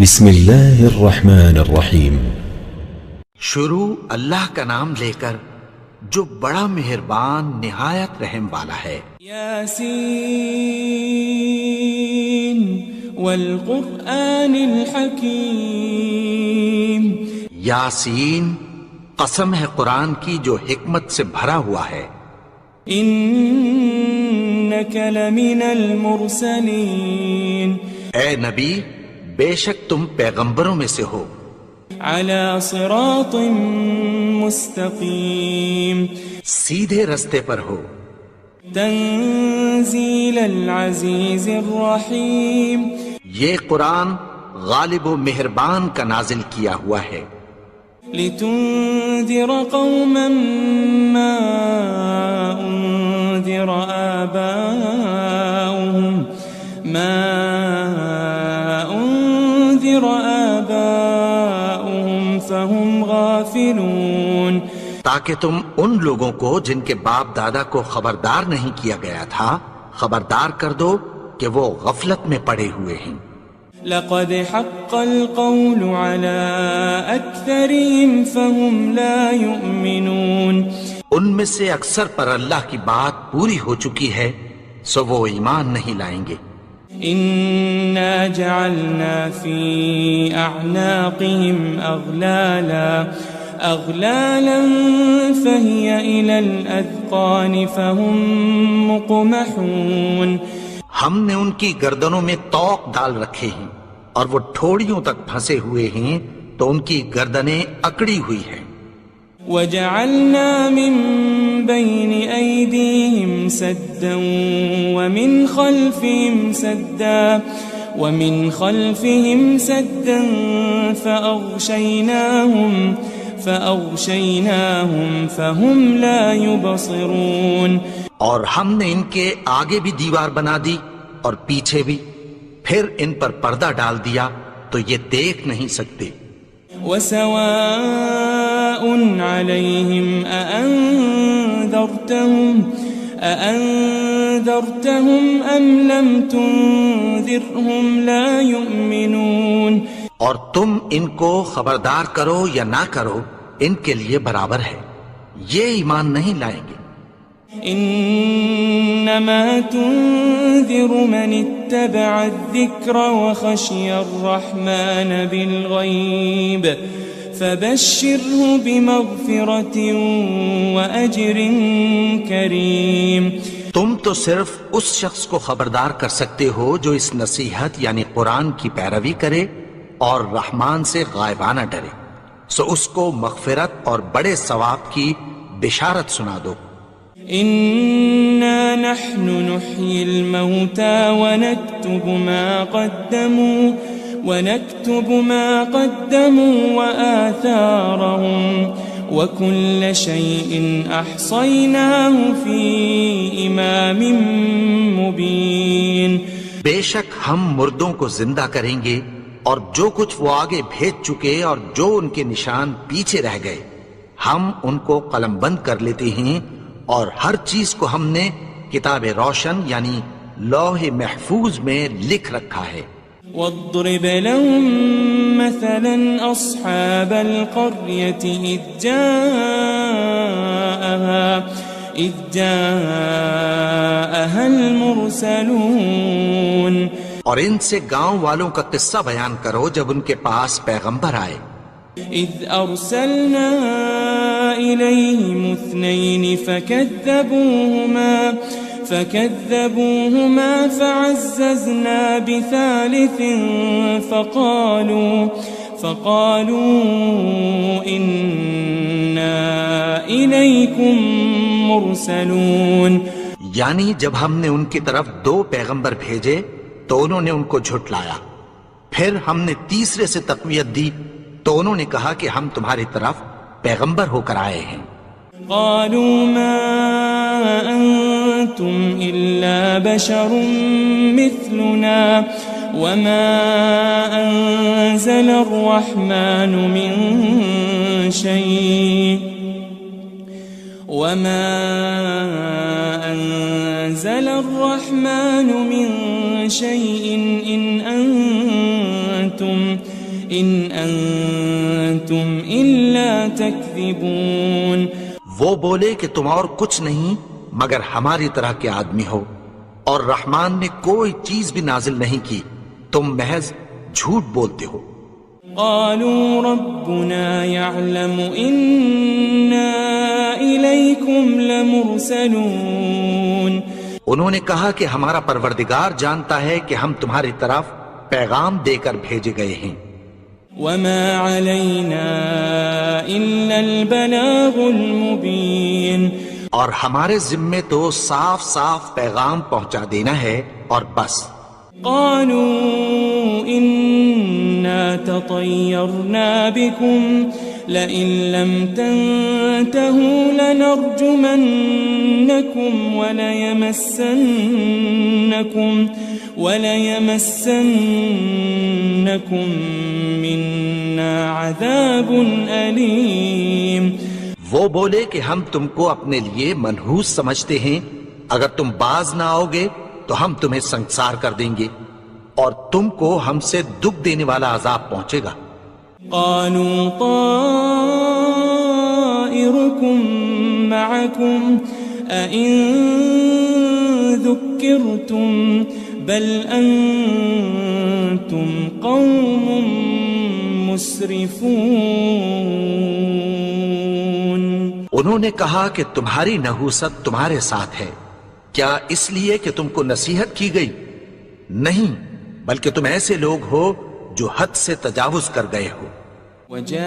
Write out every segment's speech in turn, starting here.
بسم اللہ الرحمن الرحیم۔ شروع اللہ کا نام لے کر جو بڑا مہربان نہایت رحم والا ہے۔ یاسین والقرآن الحکیم۔ یاسین، قسم ہے قرآن کی جو حکمت سے بھرا ہوا ہے۔ انک لمن المرسلین۔ اے نبی، بے شک تم پیغمبروں میں سے ہو۔ علی صراط مستقیم۔ سیدھے رستے پر ہو۔ تنزیل العزیز الرحیم۔ یہ قرآن غالب و مہربان کا نازل کیا ہوا ہے۔ لتنذر قوما ما انذر آباؤهم فهم غافلون۔ تاکہ تم ان لوگوں کو جن کے باپ دادا کو خبردار نہیں کیا گیا تھا خبردار کر دو کہ وہ غفلت میں پڑے ہوئے ہیں۔ لقد حق القول على أكثرهم فهم لا يؤمنون۔ ان میں سے اکثر پر اللہ کی بات پوری ہو چکی ہے سو وہ ایمان نہیں لائیں گے۔ إنا جعلنا في أعناقهم أغلالا فهي إلى الأذقان فهم مقمحون۔ ہم نے ان کی گردنوں میں طوق ڈال رکھے ہیں اور وہ ٹھوڑیوں تک پھنسے ہوئے ہیں تو ان کی گردنیں اکڑی ہوئی ہیں۔ وجعلنا من بين أيديهم سدا ومن خلفهم سدا فأغشيناهم فهم لا يبصرون۔ اور ہم نے ان کے آگے بھی دیوار بنا دی اور پیچھے بھی، پھر ان پر پردہ ڈال دیا تو یہ دیکھ نہیں سکتے۔ وسواء عليهم أأنذرتهم أم لم تنذرهم لا يؤمنون۔ اور تم ان کو خبردار کرو یا نہ کرو ان کے لیے برابر ہے، یہ ایمان نہیں لائیں گے۔ انما تنذر من اتبع الذکر وخشی الرحمن بالغیب فبشره بمغفرة وأجر کریم۔ تم تو صرف اس شخص کو خبردار کر سکتے ہو جو اس نصیحت یعنی قرآن کی پیروی کرے اور رحمان سے غائبانہ ڈرے، سو اس کو مغفرت اور بڑے ثواب کی بشارت سنا دو۔ إنا نحن نحيي الموتى ونكتب ما قدموا وآثارهم وكل شيء أحصيناه في إمام مبين۔ بے شک ہم مردوں کو زندہ کریں گے اور جو کچھ وہ آگے بھیج چکے اور جو ان کے نشان پیچھے رہ گئے ہم ان کو قلم بند کر لیتے ہیں، اور ہر چیز کو ہم نے کتاب روشن یعنی لوح محفوظ میں لکھ رکھا ہے۔ واضرب لهم مثلا أصحاب القرية إذ جاءها المرسلون۔ اور ان سے گاؤں والوں کا قصہ بیان کرو جب ان کے پاس پیغمبر آئے۔ إذ أرسلنا إليهم 2 فكذبوهما فعززنا بثالث فقالوا إنا إليكم مرسلون۔ یعنی جب ہم نے ان کی طرف 2 پیغمبر بھیجے تو انہوں نے ان کو جھٹلایا، پھر ہم نے تیسرے سے تقویت دی تو انہوں نے کہا کہ ہم تمہاری طرف پیغمبر ہو کر آئے ہیں۔ قالوا ما أنتم إلا بشر مثلنا وما أنزل الرحمن من شيء إن أنتم أنتم إلا تكذبون. وہ بولے کہ تم اور کچھ نہیں مگر ہماری طرح کے آدمی ہو، اور رحمان نے کوئی چیز بھی نازل نہیں کی، تم محض جھوٹ بولتے ہو. قالوا ربنا يعلم إنا إليكم لمرسلون. انہوں نے کہا کہ ہمارا پروردگار جانتا ہے کہ ہم تمہاری طرف پیغام دے کر بھیجے گئے ہیں. وما علينا إلا البلاغ المبين. اور ہمارے ذمے تو صاف صاف پیغام پہنچا دینا ہے اور بس. قالوا إنا تطيرنا بكم لئن لم تنتهوا لنرجمنكم وليمسنكم منا عذاب أليم. وہ بولے کہ ہم تم کو اپنے لیے منحوس سمجھتے ہیں، اگر تم باز نہ آؤ گے تو ہم تمہیں سنسار کر دیں گے اور تم کو ہم سے دکھ دینے والا عذاب پہنچے گا. قالوا طائركم معكم أئن ذكرتم بل أنتم قوم مسرفون. انہوں نے کہا کہ تمہاری نحوست تمہارے ساتھ ہے، کیا اس لیے کہ تم کو نصیحت کی گئی؟ نہیں، بلکہ تم ایسے لوگ ہو جو حد سے تجاوز کر گئے ہو. وجاء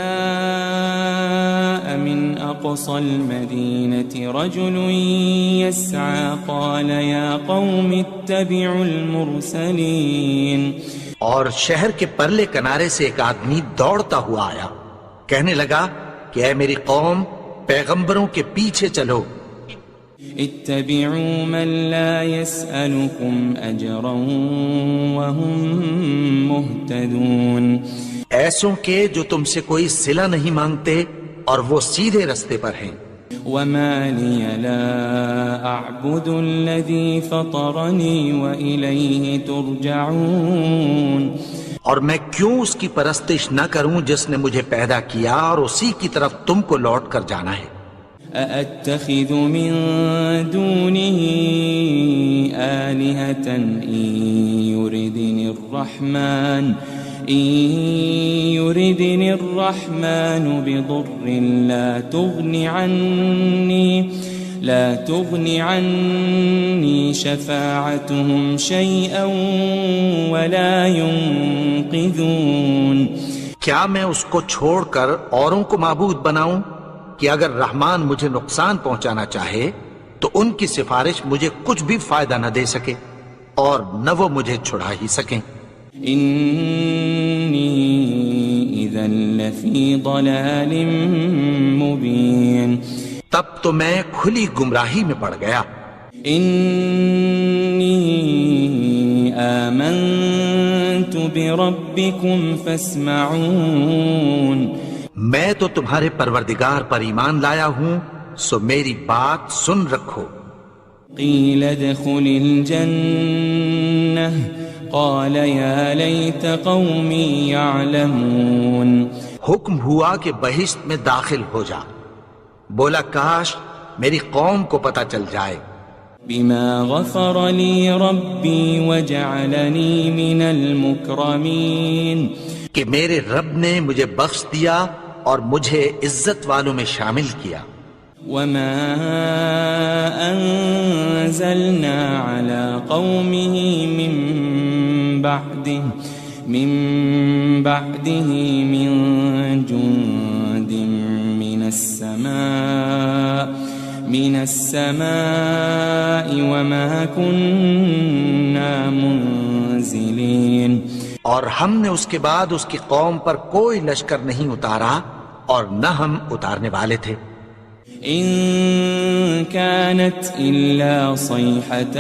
من أقصى المدينة رجل يسعى قال يا قوم اتبعوا المرسلين. اور شہر کے پرلے کنارے سے ایک آدمی دوڑتا ہوا آیا، کہنے لگا کہ اے میری قوم، پیغمبروں کے پیچھے چلو. اتبعوا من لا يسألكم أجرا وهم مهتدون. ایسوں کے جو تم سے کوئی صلہ نہیں مانگتے اور وہ سیدھے رستے پر ہیں. وما لي لا أعبد الذي فطرني وإليه ترجعون. اور میں کیوں اس کی پرستش نہ کروں جس نے مجھے پیدا کیا اور اسی کی طرف تم کو لوٹ کر جانا ہے. أأتخذ من دونه آلهة إن يردني الرحمن بضر لا تغن عني شفاعتهم شيئا ولا ينقذون. کیا میں اس کو چھوڑ کر اوروں کو معبود بناؤں کہ اگر رحمان مجھے نقصان پہنچانا چاہے تو ان کی سفارش مجھے کچھ بھی فائدہ نہ دے سکے اور نہ وہ مجھے چھڑا ہی سکیں. إني إذا لفي ضلال مبين. تب تو میں کھلی گمراہی میں پڑ گیا. إني آمنت بربكم فاسمعون. میں تو تمہارے پروردگار پر ایمان لایا ہوں، سو میری بات سن رکھو. قيل ادخل الجنة قال يا ليت قومي يعلمون. حکم ہوا کہ بہشت میں داخل ہو جا. بولا کاش میری قوم کو پتہ چل جائے. بما غفر لي ربي وجعلني من المكرمين. کہ میرے رب نے مجھے بخش دیا اور مجھے عزت والوں میں شامل کیا. وما أنزلنا على قومه من بعده من جند من السماء وما كنا منزلين. اور ہم نے اس کے بعد اس کی قوم پر کوئی لشکر نہیں اتارا اور نہ ہم اتارنے والے تھے. إن كانت إلا صيحة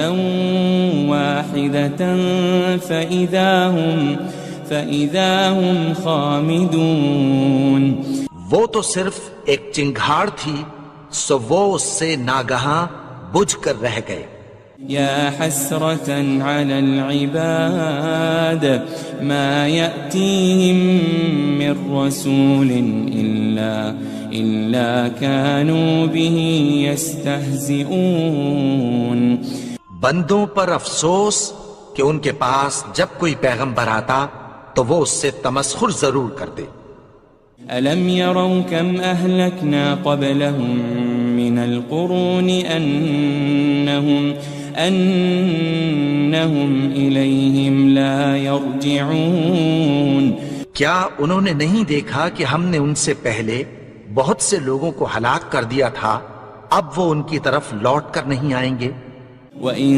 واحدة فإذا هم خامدون. وہ تو صرف ایک چنگھاڑ تھی، سو وہ اس سے ناگہاں بجھ کر رہ گئے. يا حسرة على العباد ما يأتيهم من رسول إلا كانوا به يستهزئون. بندوں پر افسوس کہ ان کے پاس جب کوئی پیغمبر آتا تو وہ اس سے تمسخر ضرور کرتے. ألم يروا كم أهلكنا قبلهم من القرون أنهم إليهم لا يرجعون. کیا انہوں نے نہیں دیکھا کہ ہم نے ان سے پہلے بہت سے لوگوں کو ہلاک کر دیا تھا، اب وہ ان کی طرف لوٹ کر نہیں آئیں گے. وَإِن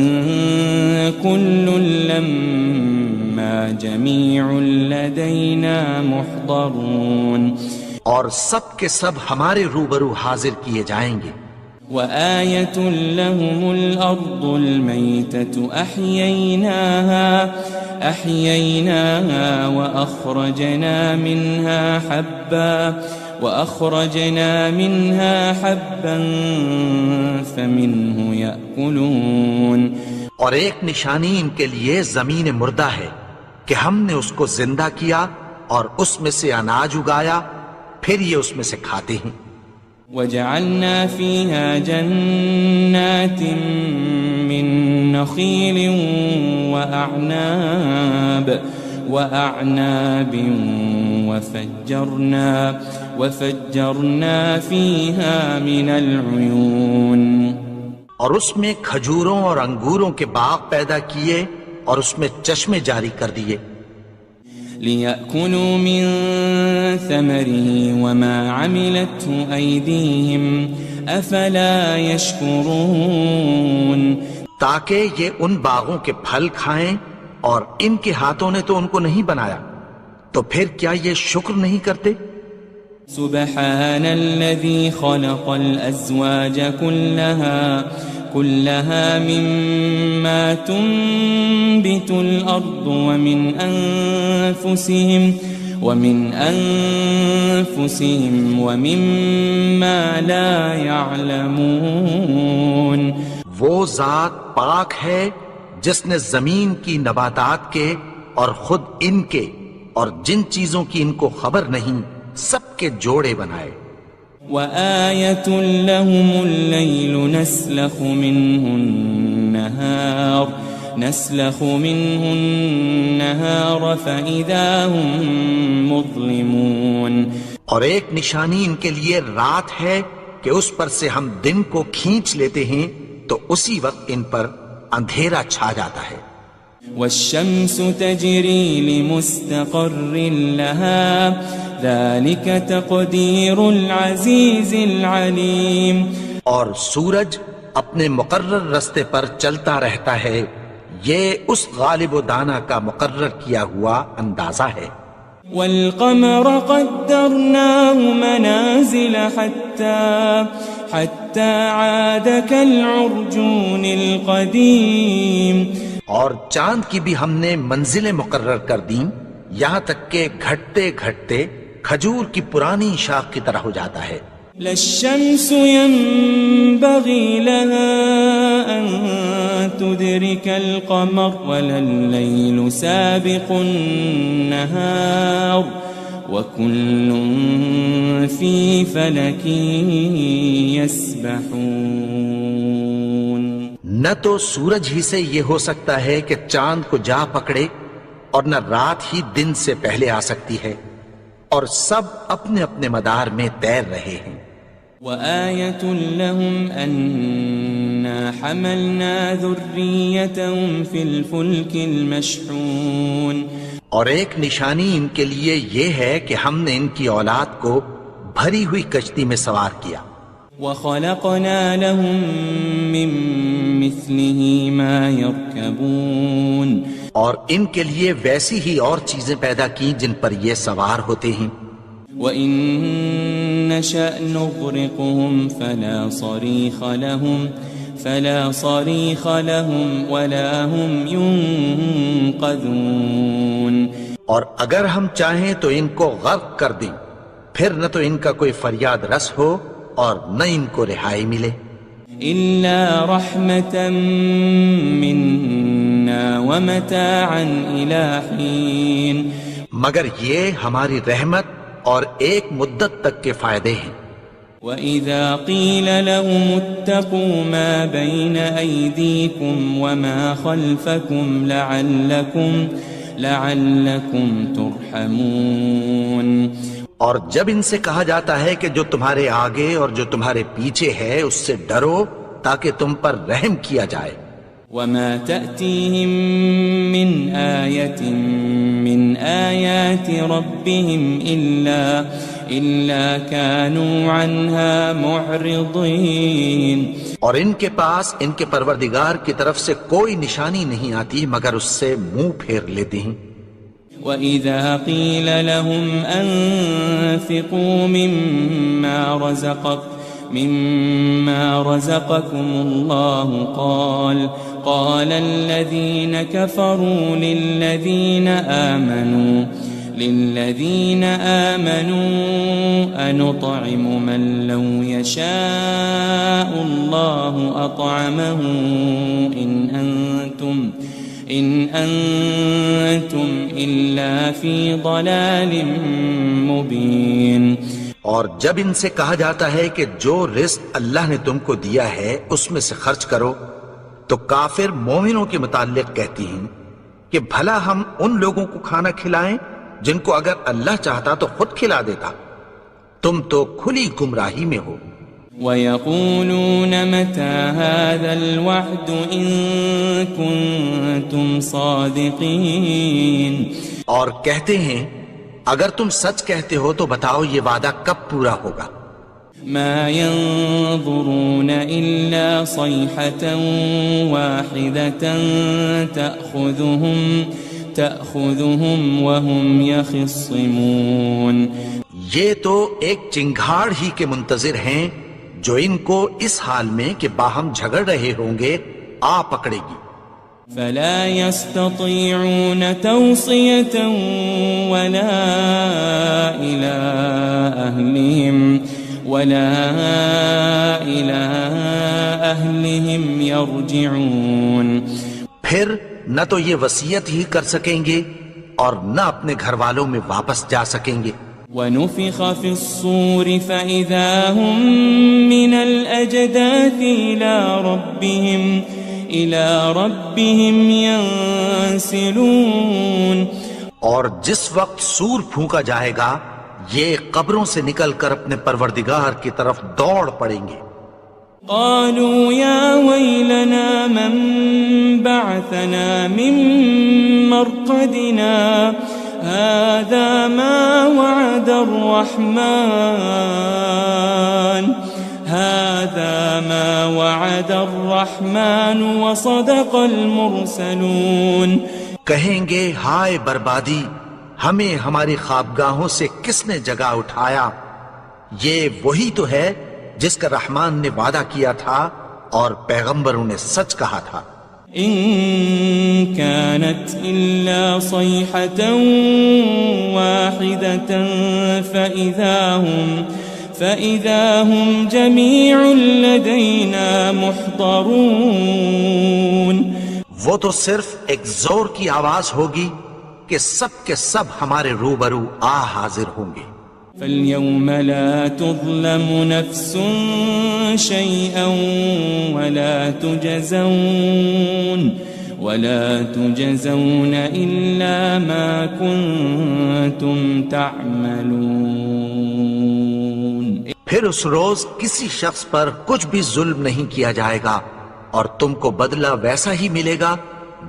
كُلٌّ لَمَّا جَمِيعٌ لَدَيْنَا مُحْضَرُونَ. اور سب کے سب ہمارے روبرو حاضر کیے جائیں گے. وَآيَةٌ لَهُمُ الْأَرْضُ الْمَيْتَةُ أَحْيَيْنَاهَا وَأَخْرَجْنَا مِنْهَا حَبًّا فَمِنْهُ يَأْكُلُونَ. اور ایک نشانی ان کے لیے زمین مردہ ہے کہ ہم نے اس کو زندہ کیا اور اس میں سے اناج اگایا، پھر یہ اس میں سے کھاتے ہیں. وَجَعَلْنَا فِيهَا جَنَّاتٍ مِّن نَخِيلٍ وَأَعْنَابٍ وَفَجَّرْنَا فِيهَا مِنَ الْعُيُونِ. اور اس میں کھجوروں اور انگوروں کے باغ پیدا کیے اور اس میں چشمے جاری کر دیے. لِيَأْكُلُوا مِن ثَمَرِهِ وَمَا عَمِلَتْهُ أَيْدِيهِمْ أَفَلَا يَشْكُرُونَ. تاکہ یہ ان باغوں کے پھل کھائیں اور ان کے ہاتھوں نے تو ان کو نہیں بنایا، تو پھر کیا یہ شکر نہیں کرتے؟ سبحان الذي خلق الأزواج كلها مما تنبت الأرض ومن أنفسهم ومما لا يعلمون. وہ ذات پاک ہے جس نے زمین کی نباتات کے اور خود ان کے اور جن چیزوں کی ان کو خبر نہیں سب کے جوڑے بنائے. وَآيَةٌ لَهُمُ اللَّيْلُ نَسْلَخُ مِنْهُ النَّهَارَ فَإِذَا هُمْ مُظْلِمُونَ. اور ایک نشانی ان کے لیے رات ہے کہ اس پر سے ہم دن کو کھینچ لیتے ہیں تو اسی وقت ان پر اندھیرا چھا جاتا ہے. وَالشَّمْسُ تَجْرِي لِمُسْتَقَرٍّ لَهَا ذَلِكَ تَقْدِيرُ الْعَزِيزِ الْعَلِيمِ. اور سورج اپنے مقرر رستے پر چلتا رہتا ہے، یہ اس غالب و دانا کا مقرر کیا ہوا اندازہ ہے. وَالْقَمَرَ قَدَّرْنَاهُ مَنَازِلَ حَتَّى عَادَ كَالْعُرْجُونِ الْقَدِيمِ. اور چاند کی بھی ہم نے منزلیں مقرر کر دیں، یہاں تک کہ گھٹتے گھٹتے کھجور کی پرانی شاخ کی طرح ہو جاتا ہے. لَلشَّمْسُ يَنبَغِي لَهَا أَن تُدْرِكَ الْقَمَرَ وَلَلَّيْلُ سَابِقُ النَّهَارِ وَكُلٌّ فِي فَلَكٍ يَسْبَحُونَ. نہ تو سورج ہی سے یہ ہو سکتا ہے کہ چاند کو جا پکڑے، اور نہ رات ہی دن سے پہلے آ سکتی ہے، اور سب اپنے اپنے مدار میں تیر رہے ہیں. وَآيَةٌ لَهُمْ أَنَّا حَمَلْنَا ذُرِّيَّتَهُمْ فِي الْفُلْكِ الْمَشْحُونِ. اور ایک نشانی ان کے لیے یہ ہے کہ ہم نے ان کی اولاد کو بھری ہوئی کشتی میں سوار کیا. وَخَلَقْنَا لَهُم مِّن مِّثْلِهِ مَا يَرْكَبُونَ. اور ان کے لیے ویسی ہی اور چیزیں پیدا کی جن پر یہ سوار ہوتے ہیں. وَإِن نَّشَأْ نُغْرِقْهُمْ فَلَا صَرِيخَ لَهُمْ وَلَا هُمْ يُنقَذُونَ. اور اگر ہم چاہیں تو ان کو غرق کر دیں، پھر نہ تو ان کا کوئی فریاد رس ہو اور نہ ان کو رہائی ملے. إلا رحمة منا ومتاعا إلى حين مگر یہ ہماری رحمت اور ایک مدت تک کے فائدے ہیں. وَإِذَا قِيلَ لَهُمُ اتَّقُوا مَا بَيْنَ أَيْدِيكُمْ وَمَا خَلْفَكُمْ لَعَلَّكُمْ تُرْحَمُونَ. اور جب ان سے کہا جاتا ہے کہ جو تمہارے آگے اور جو تمہارے پیچھے ہے اس سے ڈرو تاکہ تم پر رحم کیا جائے. وَمَا تَأْتِيهِم مِّنْ آيَةٍ مِّنْ آيَاتِ رَبِّهِمْ إِلَّا كَانُوا عَنْهَا مُعْرِضِينَ. اور ان کے پاس ان کے پروردگار کی طرف سے کوئی نشانی نہیں آتی مگر اس سے منہ پھیر لیتے ہیں. وَإِذَا قِيلَ لَهُمْ أَنفِقُوا مِمَّا رَزَقَكُمُ اللَّهُ قَالَ الَّذِينَ كَفَرُوا لِلَّذِينَ آمَنُوا أَنُطْعِمُ مَن لَّوْ يَشَاءُ اللَّهُ أَطْعَمَهُ إِنْ أَنْتُمْ إِلَّا فِي ضَلَالٍ مُبِينٍ. اور جب ان سے کہا جاتا ہے کہ جو رزق اللہ نے تم کو دیا ہے اس میں سے خرچ کرو تو کافر مومنوں کے متعلق کہتی ہیں کہ بھلا ہم ان لوگوں کو کھانا کھلائیں جن کو اگر اللہ چاہتا تو خود کھلا دیتا. تم تو کھلی گمراہی میں ہو. وَيَقُولُونَ مَتَى هَذَا الْوَعْدُ إِن كُنتُمْ صَادِقِينَ. اور کہتے ہیں اگر تم سچ کہتے ہو تو بتاؤ یہ وعدہ کب پورا ہوگا. مَا يَنظُرُونَ إِلَّا صَيْحَةً وَاحِدَةً تَأْخُذُهُمْ وَهُمْ يَخِصِّمُونَ. یہ تو ایک چنگھاڑ ہی کے منتظر ہیں جو ان کو اس حال میں کہ باہم جھگڑ رہے ہوں گے آ پکڑے گی. فلا يستطيعون توصية ولا إلى أهلهم يرجعون. پھر نہ تو یہ وصیت ہی کر سکیں گے اور نہ اپنے گھر والوں میں واپس جا سکیں گے. وَنُفِخَ فِي الصُّورِ فَإِذَا هُم مِّنَ الْأَجْدَاثِ إِلَى رَبِّهِمْ يَنسِلُونَ. اور جس وقت سور پھونکا جائے گا یہ قبروں سے نکل کر اپنے پروردگار کی طرف دوڑ پڑیں گے. قالوا يا ويلنا من بعثنا من مرقدنا هذا ما وعد الرحمن وصدق المرسلون. کہیں گے ہائے بربادی ہمیں ہماری خوابگاہوں سے کس نے جگا اٹھایا. یہ وہی تو ہے جس کا رحمان نے وعدہ کیا تھا اور پیغمبروں نے سچ کہا تھا. ان كانت الا صيحة واحدة فإذا هم جميع لدينا محضرون. وہ تو صرف ایک زور کی آواز ہوگی کہ سب کے سب ہمارے روبرو حاضر ہوں گے. فَالْيَوْمَ لَا تُظْلَمُ نَفْسٌ شَيْئًا وَلَا تُجَزَوْنَ إِلَّا مَا كُنتُمْ تَعْمَلُونَ. پھر اس روز کسی شخص پر کچھ بھی ظلم نہیں کیا جائے گا اور تم کو بدلہ ویسا ہی ملے گا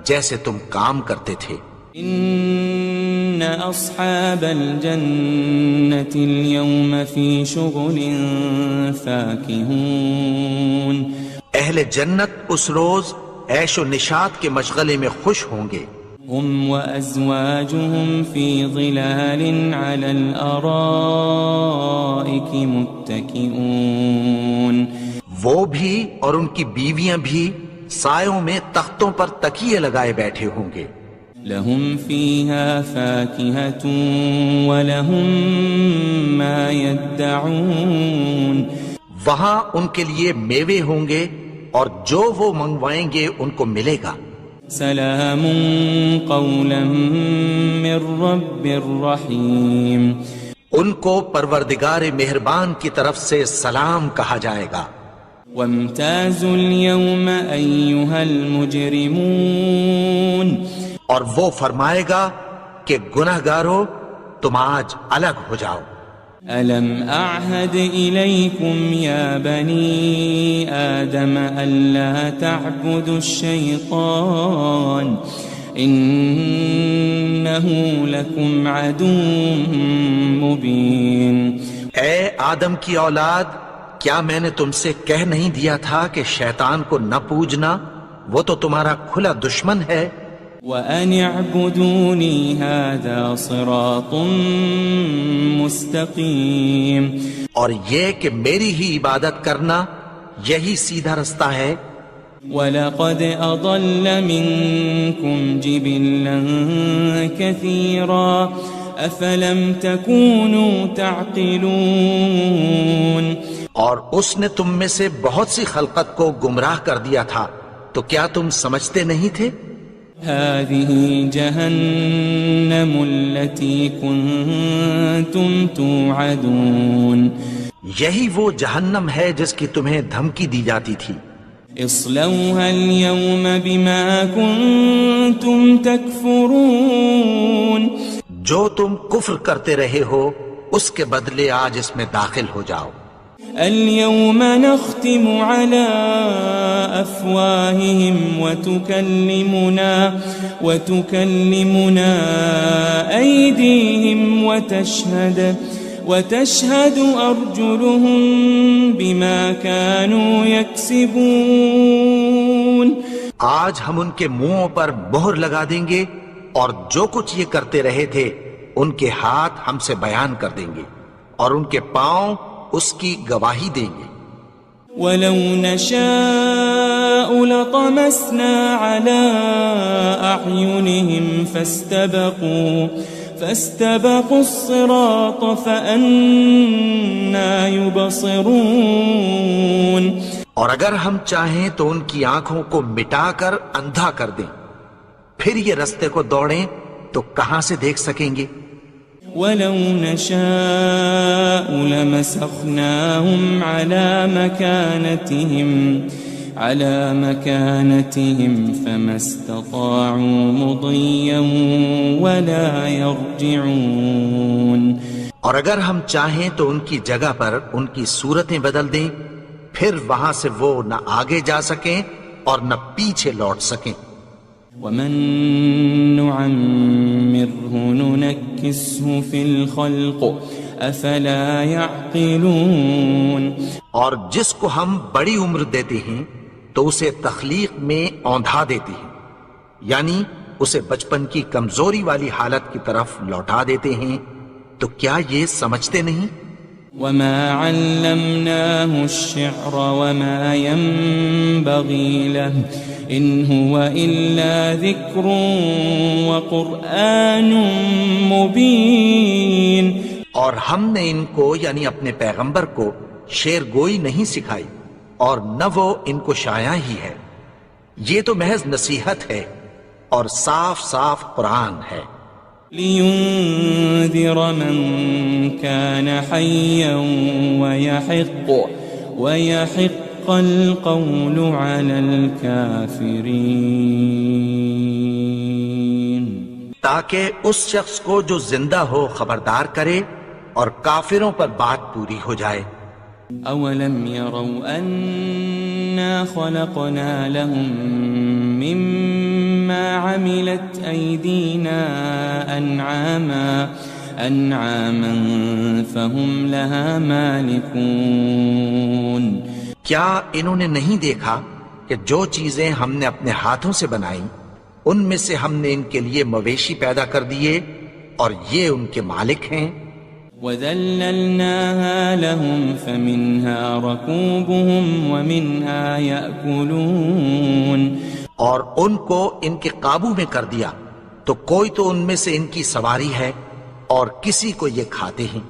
جیسے تم کام کرتے تھے. ان اصحاب الجنة اليوم في شغل فاكهون. اہل جنت اس روز عیش و نشاط کے مشغلے میں خوش ہوں گے. هم وازواجهم في ظلال على الارائك متكئون. وہ بھی اور ان کی بیویاں بھی سایوں میں تختوں پر تکیے لگائے بیٹھے ہوں گے. لهم فيها فاكهة ولهم ما يدعون. وہاں ان کے لیے میوے ہوں گے اور جو وہ منگوائیں گے ان کو ملے گا۔ سلام قولا من رب الرحیم، ان کو پروردگار مہربان کی طرف سے سلام کہا جائے گا۔ وامتازوا اليوم ایھا المجرمون، اور وہ فرمائے گا کہ گنہگارو تم آج الگ ہو جاؤ۔ ألم أعهد إليكم يا بني آدم ألا تعبدوا الشيطان إنه لكم عدو مبين۔ اے آدم کی اولاد، کیا میں نے تم سے کہہ نہیں دیا تھا کہ شیطان کو نہ پوجنا، وہ تو تمہارا کھلا دشمن ہے۔ وَأَنِ اعْبُدُونِي هَذَا صِرَاطٌ مُسْتَقِيمٌ، اور یہ کہ میری ہی عبادت کرنا یہی سیدھا رستہ ہے۔ وَلَقَدْ أَضَلَّ مِنكُمْ جِبِلًّا كَثِيرًا أَفَلَمْ تَكُونُوا تَعْقِلُونَ، اور اس نے تم میں سے بہت سی خلقت کو گمراہ کر دیا تھا، تو کیا تم سمجھتے نہیں تھے؟ هذه جهنم التي كنتم توعدون، یہی وہ جہنم ہے جس کی تمہیں دھمکی دی جاتی تھی۔ اصلوها اليوم بما كنتم تكفرون، جو تم کفر کرتے رہے ہو اس کے بدلے آج اس میں داخل ہو جاؤ۔ اليوم نختم على أفواههم وتكلمنا أيديهم وتشهد أرجلهم بما كانوا يكسبون، آج ہم ان کے منہوں پر مہر لگا دیں گے اور جو کچھ یہ کرتے رہے تھے ان کے ہاتھ ہم سے بیان کر دیں گے اور ان کے پاؤں اس کی گواہی دیں گے۔ وَلَوْ نَشَاءُ لَطَمَسْنَا عَلَىٰ أَعْيُنِهِمْ فَاسْتَبَقُوا الصِّرَاطَ فَأَنَّىٰ يُبْصِرُونَ، اور اگر ہم چاہیں تو ان کی آنکھوں کو مٹا کر اندھا کر دیں، پھر یہ رستے کو دوڑیں تو کہاں سے دیکھ سکیں گے؟ وَلَوْ نَشَاءُ لَمَسَخْنَاهُمْ عَلَى مَكَانَتِهِمْ فَمَا اسْتَطَاعُوا مُضِيًّا وَلَا يَرْجِعُونَ، اور اگر ہم چاہیں تو ان کی جگہ پر ان کی صورتیں بدل دیں، پھر وہاں سے وہ نہ آگے جا سکیں اور نہ پیچھے لوٹ سکیں۔ وَمَن نُعَمِّرْهُ نُنَكِّسْهُ فِي الْخَلْقِ أَفَلَا يَعْقِلُونَ، اور جس کو ہم بڑی عمر دیتے ہیں تو اسے تخلیق میں اوندھا دیتے ہیں، یعنی اسے بچپن کی کمزوری والی حالت کی طرف لوٹا دیتے ہیں، تو کیا یہ سمجھتے نہیں؟ وَمَا عَلَّمْنَاهُ الشِّعْرَ وَمَا يَنبَغِي لَهُ إِنْ هُوَ إِلَّا ذِكْرٌ وَقُرْآنٌ مُبِينٌ، اور ہم نے ان کو یعنی اپنے پیغمبر کو شعر گوئی نہیں سکھائی اور نہ وہ ان کو شایع ہی ہے، یہ تو محض نصیحت ہے اور صاف صاف قرآن ہے۔ لِيُنذِرَ مَن كَانَ حَيًّا وَيَحِقَّ الْقَوْلُ عَلَى الْكَافِرِينَ، تاکہ اس شخص کو جو زندہ ہو خبردار کرے اور کافروں پر بات پوری ہو جائے۔ أَوَلَمْ يَرَوْا أَنَّا خَلَقْنَا لَهُم مِّمَّا عَمِلَتْ أَيْدِينَا أَنْعَامًا فَهُمْ لَهَا مَالِكُونَ، کیا انہوں نے نہیں دیکھا کہ جو چیزیں ہم نے اپنے ہاتھوں سے بنائیں ان میں سے ہم نے ان کے لیے مویشی پیدا کر دیے اور یہ ان کے مالک ہیں۔ وَذَلَّلْنَاهَا لَهُمْ فَمِنْهَا رَكُوبُهُمْ وَمِنْهَا يَأْكُلُونَ، اور ان کو ان کے قابو میں کر دیا تو کوئی تو ان میں سے ان کی سواری ہے اور کسی کو یہ کھاتے ہیں۔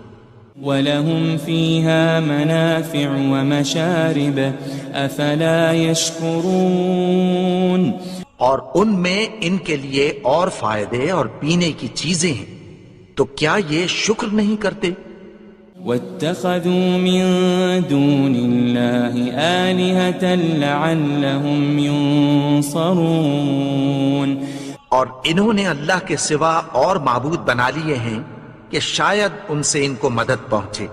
وَلَهُمْ فِيهَا مَنَافِعُ وَمَشَارِبُ أَفَلَا يَشْكُرُونَ اور ان میں ان کے لیے اور فائدے اور پینے کی چیزیں ہیں، تو کیا یہ شکر نہیں کرتے؟ وَاتَّخَذُوا مِن دُونِ اللَّهِ آلِهَةً لَعَلَّهُمْ يُنصَرُونَ اور انہوں نے اللہ کے سوا اور معبود بنا لیے ہیں کہ شاید ان سے ان کو مدد پہنچے۔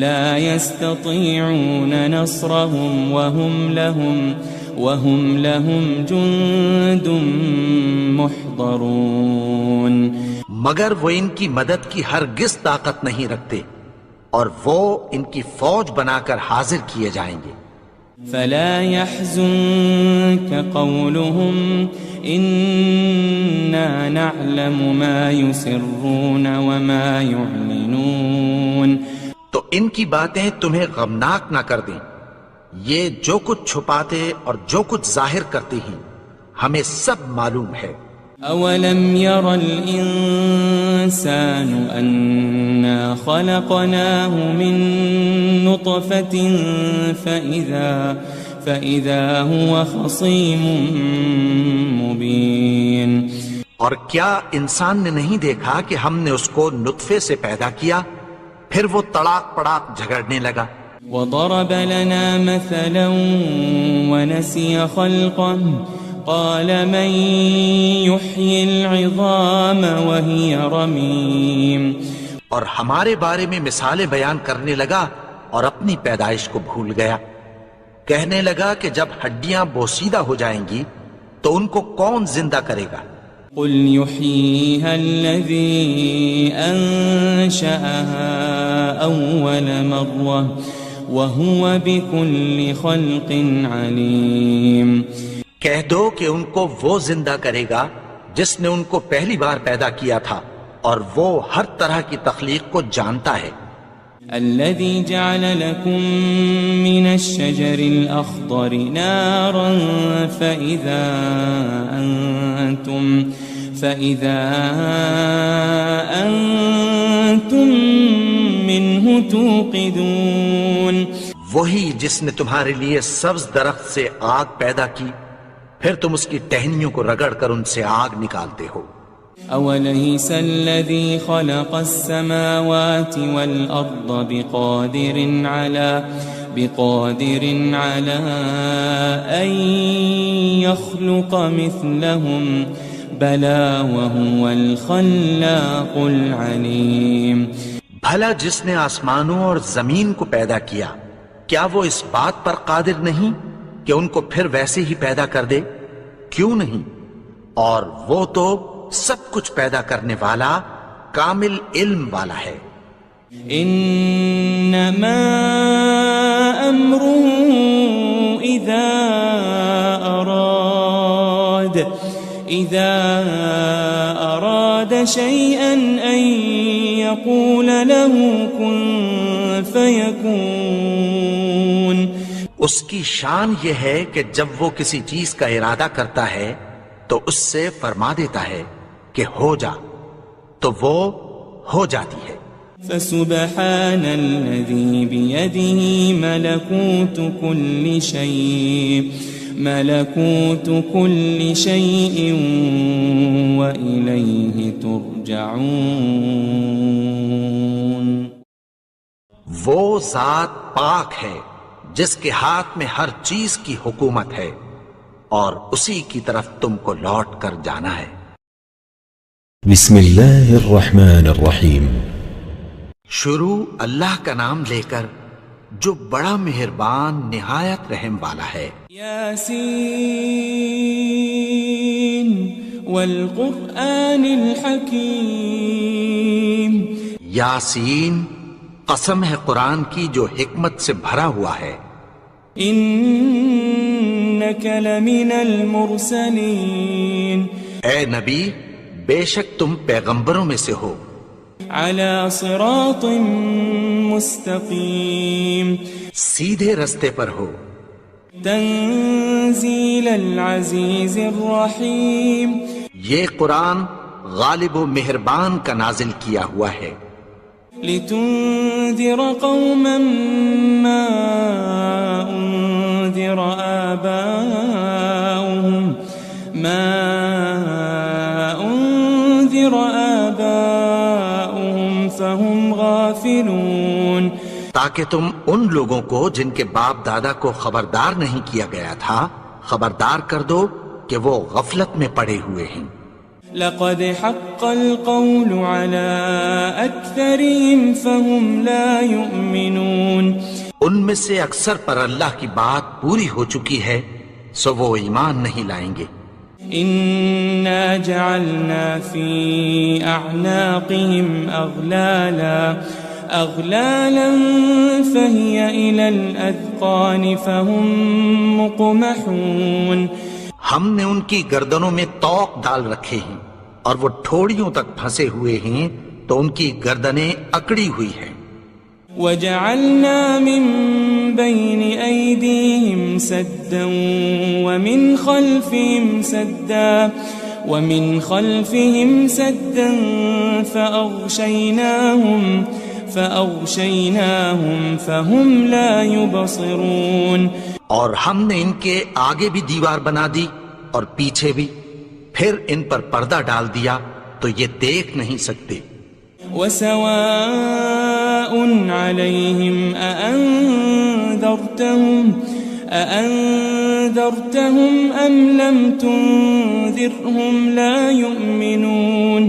لا يستطيعون نصرهم وهم لهم جند محضرون مگر وہ ان کی مدد کی ہرگز طاقت نہیں رکھتے، اور وہ ان کی فوج بنا کر حاضر کیے جائیں گے۔ فلا يحزنك قولهم إنا نعلم ما يسرون وما يعلنون تو ان کی باتیں تمہیں غمناک نہ کر دیں، یہ جو کچھ چھپاتے اور جو کچھ ظاہر کرتے ہیں ہمیں سب معلوم ہے۔ أولم ير الإنسان أنا خلقناه من نطفة فإذا هو خصيم مبين اور کیا انسان نے نہیں دیکھا کہ ہم نے اس کو نطفے سے پیدا کیا، پھر وہ تڑاک پڑاک جھگڑنے لگا۔ وضرب لنا مثلا ونسي خلقه قال من يحيي العظام وهي رميم اور ہمارے بارے میں مثالیں بیان کرنے لگا اور اپنی پیدائش کو بھول گیا، کہنے لگا کہ جب ہڈیاں بوسیدہ ہو جائیں گی تو ان کو کون زندہ کرے گا؟ قل يحييها الذي أنشأها أول مرة وهو بكل خلق عليم کہہ دو کہ ان کو وہ زندہ کرے گا جس نے ان کو پہلی بار پیدا کیا تھا، اور وہ ہر طرح کی تخلیق کو جانتا ہے۔ الذي جعل لكم من الشجر الأخضر نارا فإذا أنتم منه توقدون وہی جس نے تمہارے لیے سبز درخت سے آگ پیدا کی، پھر تم اس کی ٹہنیوں کو رگڑ کر ان سے آگ نکالتے ہو۔ أوليس الذي خلق السماوات والأرض بقادر على أن يخلق مثلهم بلى وهو الخلاق العليم بھلا جس نے آسمانوں اور زمین کو پیدا کیا، کیا وہ اس بات پر قادر نہیں کہ ان کو پھر ویسے ہی پیدا کر دے؟ کیوں نہیں؟ اور وہ تو سب کچھ پیدا کرنے والا، کامل علم والا ہے۔ انما امره اذا اراد شيئا ان يقول له كن فيكون اس کی شان یہ ہے کہ جب وہ کسی چیز کا ارادہ کرتا ہے تو اس سے فرما دیتا ہے کہ ہو جا، تو وہ ہو جاتی ہے۔ فسبحان الذي بيده ملكوت كل شيء وإليه ترجعون وہ ذات پاک ہے جس کے ہاتھ میں ہر چیز کی حکومت ہے، اور اسی کی طرف تم کو لوٹ کر جانا ہے۔ بسم اللہ الرحمن الرحیم۔ شروع اللہ کا نام لے کر جو بڑا مہربان نہایت رحم والا ہے۔ یاسین والقرآن الحکیم۔ یاسین، قسم ہے قرآن کی جو حکمت سے بھرا ہوا ہے۔ انک لمن المرسلین۔ اے نبی، بے شک تم پیغمبروں میں سے ہو۔ علی صراط مستقیم۔ سیدھے رستے پر ہو۔ تنزیل العزیز الرحیم۔ یہ قرآن غالب و مہربان کا نازل کیا ہوا ہے۔ لتنذر قوما ما أنذر آباؤهم فهم غافلون، تاکہ تم ان لوگوں کو جن کے باپ دادا کو خبردار نہیں کیا گیا تھا خبردار کر دو کہ وہ غفلت میں پڑے ہوئے ہیں۔ لقد حق القول على أكثرهم فهم لا يؤمنون، ان میں سے اکثر پر اللہ کی بات پوری ہو چکی ہے سو وہ ایمان نہیں لائیں گے۔ إنا جعلنا في أعناقهم أغلالا فهي إلى الأذقان فهم مقمحون، ہم نے ان کی گردنوں میں طوق ڈال رکھے ہیں اور وہ ٹھوڑیوں تک پھنسے ہوئے ہیں تو ان کی گردنیں اکڑی ہوئی ہیں۔ وجعلنا من بين أيديهم سدا ومن خلفهم سدا فأغشيناهم فهم لا يبصرون، اور ہم نے ان کے آگے بھی دیوار بنا دی اور پیچھے بھی، پھر ان پر پردہ ڈال دیا تو یہ دیکھ نہیں سکتے۔ وسواء عليهم أأنذرتهم أم لم تنذرهم لا يؤمنون،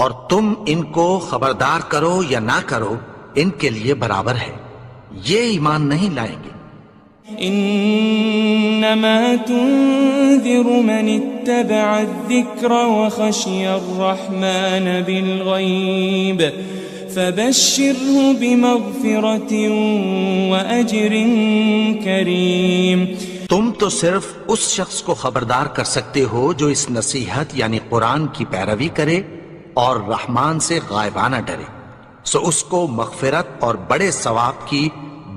اور تم ان کو خبردار کرو یا نہ کرو ان کے لیے برابر ہے، یہ ایمان نہیں لائیں گے۔ انما تنذر من اتبع الذکر وخشی الرحمن بالغیب فبشره بمغفرة واجر کریم، تم تو صرف اس شخص کو خبردار کر سکتے ہو جو اس نصیحت یعنی قرآن کی پیروی کرے اور رحمان سے غائبانہ ڈرے، سو اس کو مغفرت اور بڑے ثواب کی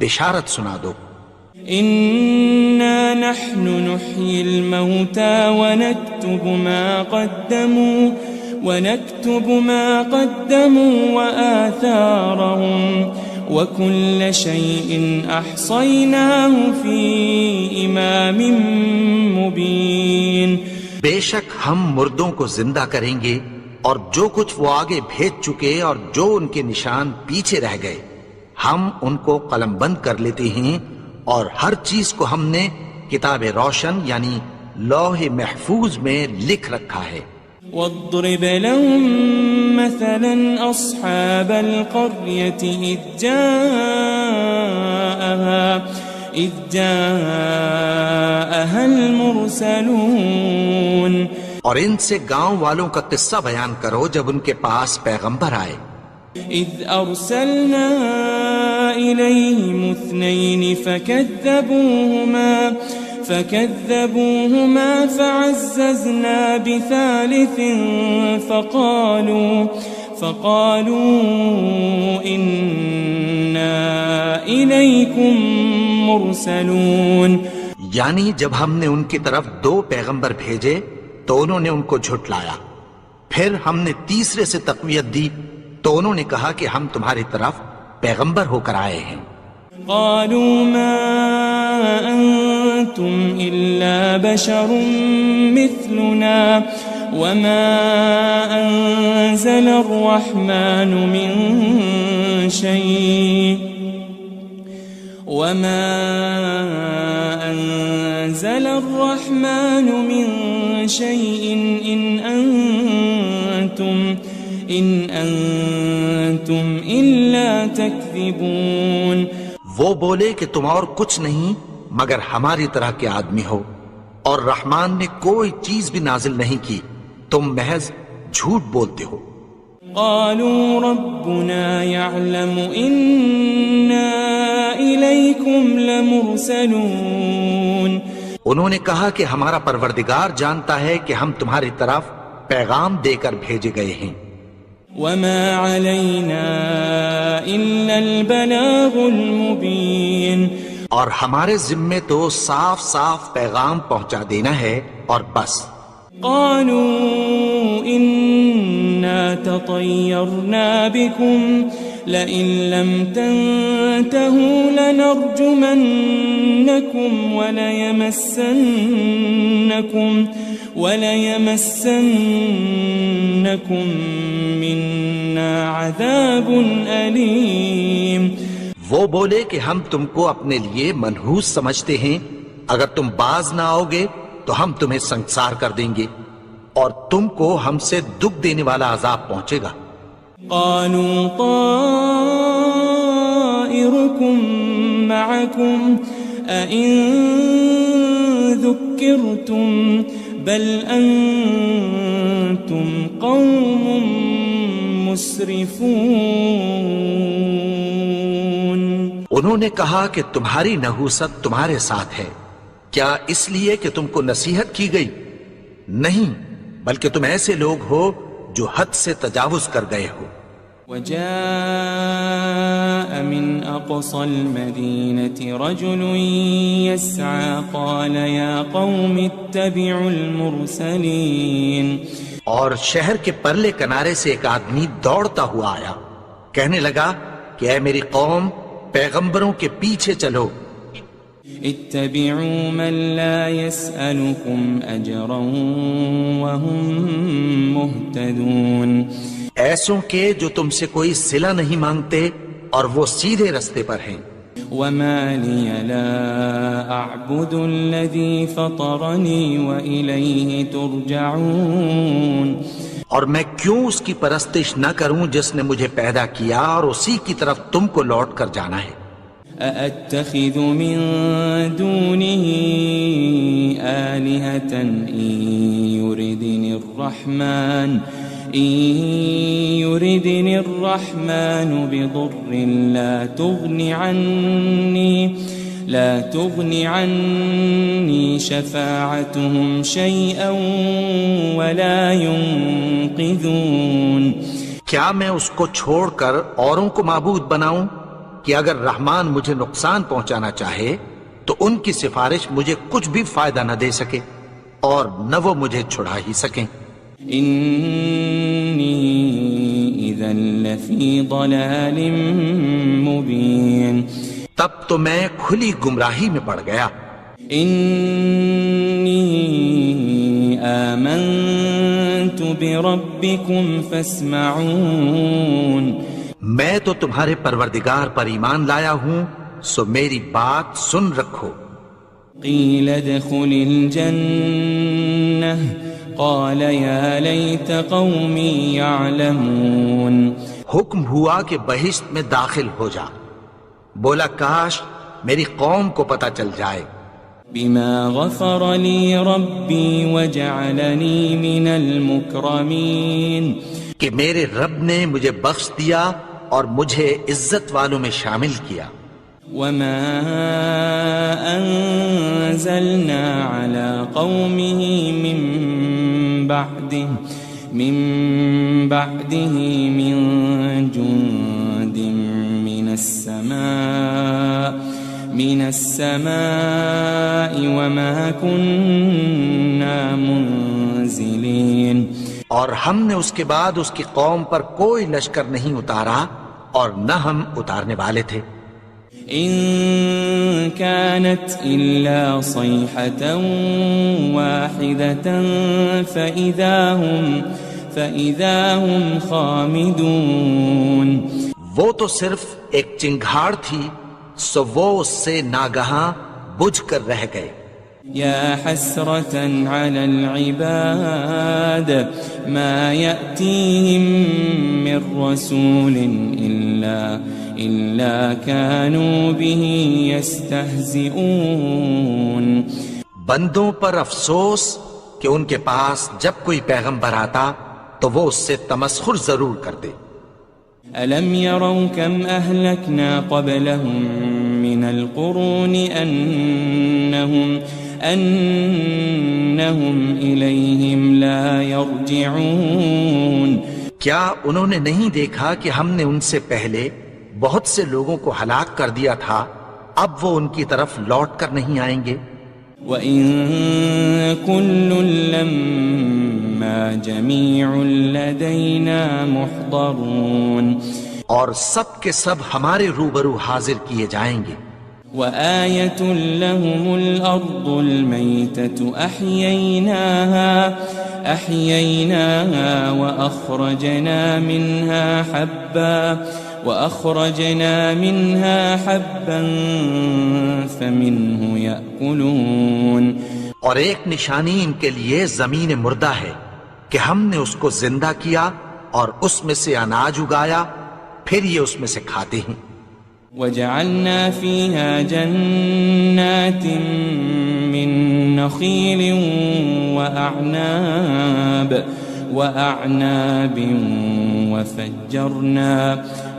بشارت سنا دو۔ إنا نحن نحيي الموتى ونكتب ما قدموا وآثارهم وكل شيء أحصيناه في إمام مبين، بے شک ہم مردوں کو زندہ کریں گے اور جو کچھ وہ آگے بھیج چکے اور جو ان کے نشان پیچھے رہ گئے ہم ان کو قلم بند کر لیتے ہیں، اور ہر چیز کو ہم نے کتاب روشن یعنی لوح محفوظ میں لکھ رکھا ہے۔ واضرب لهم مثلا أصحاب القرية إذ جاءها المرسلون، اور ان سے گاؤں والوں کا قصہ بیان کرو جب ان کے پاس پیغمبر آئے۔ إذ أرسلنا إليهم 2 فكذبوهما فعززنا بثالث فقالوا إنا إليكم مرسلون، یعنی جب ہم نے ان کی طرف 2 پیغمبر بھیجے تو انہوں نے ان کو جھٹلایا، پھر ہم نے تیسرے سے تقویت دی تو انہوں نے کہا کہ ہم تمہاری طرف پیغمبر ہو کر آئے ہیں۔ قالوا ما أنتم إلا بشر مثلنا وما أنزل الرحمن من شيء إن أنتم إلا تكذبون، وہ بولے کہ تم اور کچھ نہیں مگر ہماری طرح کے آدمی ہو، اور رحمان نے کوئی چیز بھی نازل نہیں کی، تم محض جھوٹ بولتے ہو۔ قالوا ربنا يعلم إنا إليكم لمرسلون، انہوں نے کہا کہ ہمارا پروردگار جانتا ہے کہ ہم تمہاری طرف پیغام دے کر بھیجے گئے ہیں۔ وما علينا إلا البلاغ المبين، اور ہمارے ذمے تو صاف صاف پیغام پہنچا دینا ہے اور بس۔ قالوا إنا تطيرنا بكم لئن لم تنتهوا لنرجمنكم وليمسنكم منا عذاب أليم. وہ بولے کہ ہم تم کو اپنے لیے منحوس سمجھتے ہیں، اگر تم باز نہ آؤ گے تو ہم تمہیں سنسار کر دیں گے اور تم کو ہم سے دکھ دینے والا عذاب پہنچے گا. قالوا طائركم معكم أئن ذكرتم بل أنتم قوم مسرفون. انہوں نے کہا کہ تمہاری نحوست تمہارے ساتھ ہے، کیا اس لیے کہ تم کو نصیحت کی گئی؟ نہیں، بلکہ تم ایسے لوگ ہو جو حد سے تجاوز کر گئے ہو. وجاء من أقصى المدينة رجل يسعى قال يا قوم اتبعوا المرسلين. اور شہر کے پرلے کنارے سے ایک آدمی دوڑتا ہوا آیا، کہنے لگا کہ اے میری قوم، پیغمبروں کے پیچھے چلو. اتبعوا من لا يسألكم أجرا وهم مهتدون. ایسوں کے جو تم سے کوئی صلہ نہیں مانگتے اور وہ سیدھے رستے پر ہیں. وما لي لا أعبد الذي فطرني وإليه ترجعون. اور میں کیوں اس کی پرستش نہ کروں جس نے مجھے پیدا کیا اور اسی کی طرف تم کو لوٹ کر جانا ہے. أأتخذ من دونه آلهة إن يردني الرحمن بضر لا تغن عني شفاعتهم شيئا ولا ينقذون. کیا میں اس کو چھوڑ کر اوروں کو معبود بناؤں کہ اگر رحمان مجھے نقصان پہنچانا چاہے تو ان کی سفارش مجھے کچھ بھی فائدہ نہ دے سکے اور نہ وہ مجھے چھڑا ہی سکیں. إني إذا لفي ضلال مبين. تب تو میں کھلی گمراہی میں پڑ گیا. إني آمنت بربكم فاسمعون. میں تو تمہارے پروردگار پر ایمان لایا ہوں، سو میری بات سن رکھو. قيل ادخل الجنة قال يا ليت قومي يعلمون. حکم ہوا کہ بہشت میں داخل ہو جا. بولا کاش میری قوم کو پتہ چل جائے. بما غفر لي ربي وجعلني من المكرمين. کہ میرے رب نے مجھے بخش دیا اور مجھے عزت والوں میں شامل کیا. وما أنزلنا على قومه من بعده من جند من السماء وما كنا منزلين. اور ہم نے اس کے بعد اس کی قوم پر کوئی لشکر نہیں اتارا اور نہ ہم اتارنے والے تھے. إن كانت إلا صيحة واحدة فإذا هم خامدون. وہ تو صرف ایک چنگھاڑ تھی، سو وہ اس سے ناگہاں بجھ کر رہ گئے. يا حسرة على العباد ما يأتيهم من رسول إلا كانوا به يستهزئون. بندوں پر افسوس کہ ان کے پاس جب کوئی پیغمبر آتا تو وہ اس سے تمسخر ضرور کرتے. ألم يروا كم أهلكنا قبلهم من القرون أنهم إليهم لا يرجعون. کیا انہوں نے نہیں دیکھا کہ ہم نے ان سے پہلے بہت سے لوگوں کو ہلاک کر دیا تھا، اب وہ ان کی طرف لوٹ کر نہیں آئیں گے. وَإِن كُلٌّ لَمَّا جَمِيعٌ لَدَيْنَا مُحْضَرُونَ. اور سب کے سب ہمارے روبرو حاضر کیے جائیں گے. وآية لهم الأرض الميتة أحييناها وأخرجنا منها حبا فمنه يأكلون. اور ایک نشانی ان کے لیے زمین مردہ ہے کہ ہم نے اس کو زندہ کیا اور اس میں سے اناج اگایا، پھر یہ اس میں سے کھاتے ہیں. وجعلنا فيها جنات من نخيل وأعناب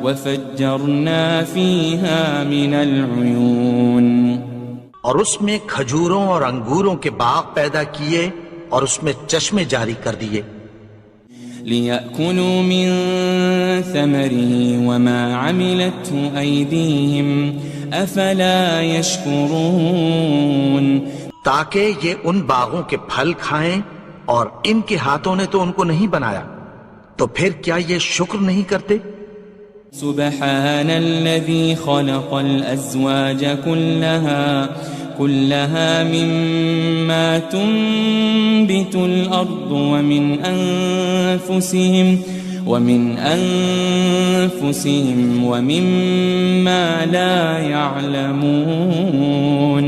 وفجرنا فيها من العيون. اور اس میں کھجوروں اور انگوروں کے باغ پیدا کیے اور اس میں چشمے جاری کر دیے. لِيَأْكُلُوا مِن ثَمَرِهِ وَمَا عَمِلَتْهُ أَيْدِيهِمْ أَفَلَا يَشْكُرُونَ. تاکہ یہ ان باغوں کے پھل کھائیں اور ان کے ہاتھوں نے تو ان کو نہیں بنایا، تو پھر کیا یہ شکر نہیں کرتے؟ سبحان الذي خلق الأزواج كلها مما تنبت الأرض ومن أنفسهم ومما لا يعلمون.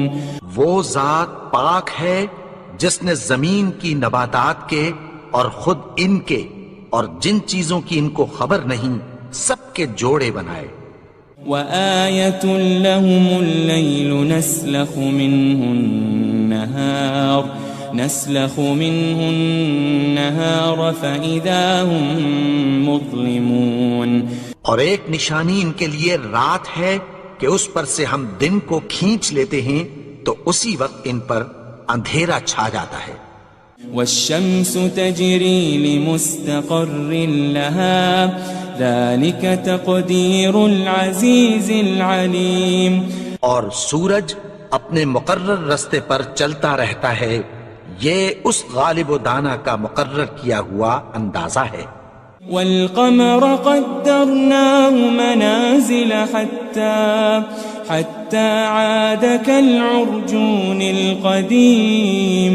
وہ ذات پاک ہے جس نے زمین کی نباتات کے اور خود ان کے اور جن چیزوں کی ان کو خبر نہیں سب کے جوڑے بنائے. وآية لهم الليل نسلخ منه النهار فإذا هم مظلمون. اور ایک نشانی ان کے لیے رات ہے کہ اس پر سے ہم دن کو کھینچ لیتے ہیں تو اسی وقت ان پر اندھیرا چھا جاتا ہے. والشمس تجري لمستقر لها ذلك تقدير العزيز العليم. اور سورج اپنے مقرر رستے پر چلتا رہتا ہے، یہ اس غالب و دانا کا مقرر کیا ہوا اندازہ ہے. والقمر قدرناه منازل حتى عاد كالعرجون القديم.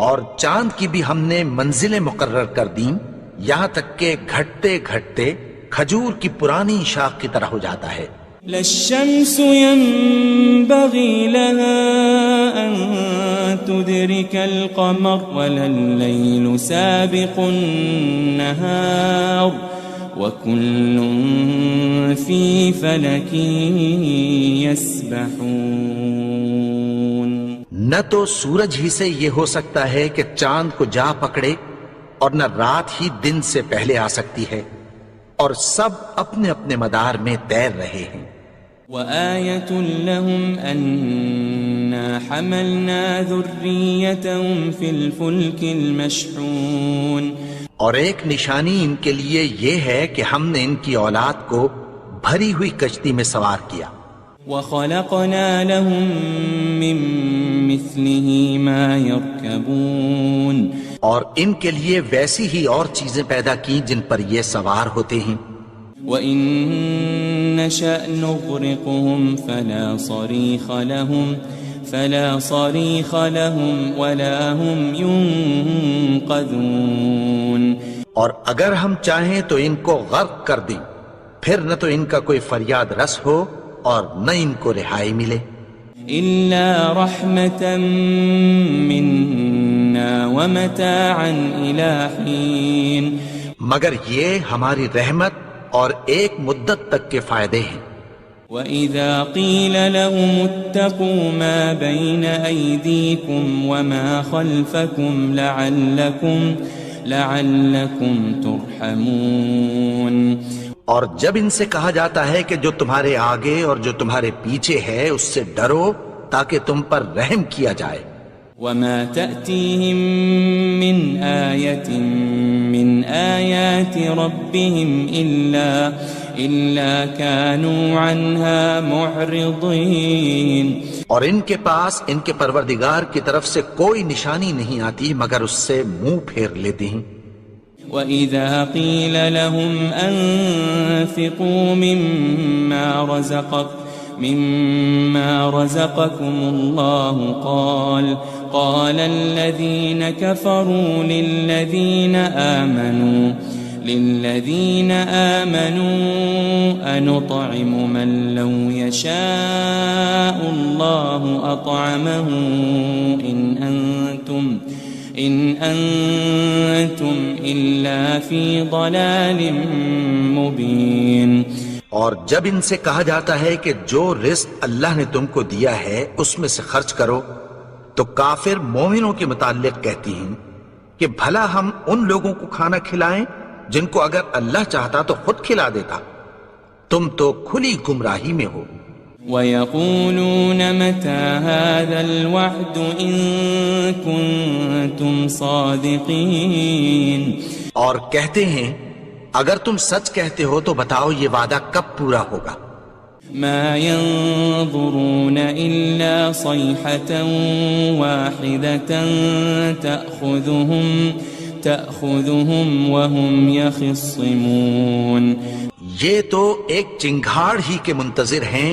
اور چاند کی بھی ہم نے منزلیں مقرر کر دیں یہاں تک کہ گھٹتے گھٹتے کھجور کی پرانی شاخ کی طرح ہو جاتا ہے. للشمس ينبغي لها أن تدرك القمر ولا الليل سابق النهار وكل في فلك يسبحون. نہ تو سورج ہی سے یہ ہو سکتا ہے کہ چاند کو جا پکڑے اور نہ رات ہی دن سے پہلے آ سکتی ہے، اور سب اپنے اپنے مدار میں تیر رہے ہیں. وآية لهم أنا حملنا ذريتهم في الفلك المشحون. اور ایک نشانی ان کے لیے یہ ہے کہ ہم نے ان کی اولاد کو بھری ہوئی کشتی میں سوار کیا. وخلقنا لهم من مثله ما يركبون. اور ان کے لیے ویسی ہی اور چیزیں پیدا کی جن پر یہ سوار ہوتے ہیں. وَإِن نَّشَأْ نُغْرِقْهُمْ فَلَا صَرِيخَ لَهُمْ وَلَا هُمْ يُنقَذُونَ. اور اگر ہم چاہیں تو ان کو غرق کر دیں، پھر نہ تو ان کا کوئی فریاد رس ہو اور نہ ان کو رہائی ملے. إِلَّا رَحْمَةً مِّنَّا وَمَتَاعًا إِلَى حِينٍ. مگر یہ ہماری رحمت اور ایک مدت تک کے فائدے ہیں. وَإِذَا قِيلَ لَهُمُ اتَّقُوا مَا بَيْنَ أَيْدِيكُمْ وَمَا خَلْفَكُمْ لَعَلَّكُمْ تُرْحَمُونَ. اور جب ان سے کہا جاتا ہے کہ جو تمہارے آگے اور جو تمہارے پیچھے ہے اس سے ڈرو تاکہ تم پر رحم کیا جائے. وَمَا تَأْتِيهِم مِّنْ آيَةٍ مِّنْ آيَاتِ رَبِّهِمْ إِلَّا كَانُوا عَنْهَا مُعْرِضِينَ. اور ان کے پاس ان کے پروردگار کی طرف سے کوئی نشانی نہیں آتی مگر اس سے منہ پھیر لیتے ہیں. وَإِذَا قِيلَ لَهُمْ أَنفِقُوا مِمَّا رَزَقَكُمُ اللَّهُ قال الذين كفروا للذين آمنوا أنطعم من لو يشاء الله أطعمه إن أنتم إلا في ضلال مبين. اور جب ان سے کہا جاتا ہے کہ جو رزق اللہ نے تم کو دیا ہے اس میں سے خرچ کرو، تو کافر مومنوں کے متعلق کہتی ہیں کہ بھلا ہم ان لوگوں کو کھانا کھلائیں جن کو اگر اللہ چاہتا تو خود کھلا دیتا، تم تو کھلی گمراہی میں ہو. وَيَقُولُونَ مَتَى هَذَا الْوَعْدُ إِن كُنتُمْ صَادِقِينَ. اور کہتے ہیں اگر تم سچ کہتے ہو تو بتاؤ یہ وعدہ کب پورا ہوگا. ما ينظرون إلا صيحة واحدة تأخذهم وهم يخصمون. یہ تو ایک چنگھاڑ ہی کے منتظر ہیں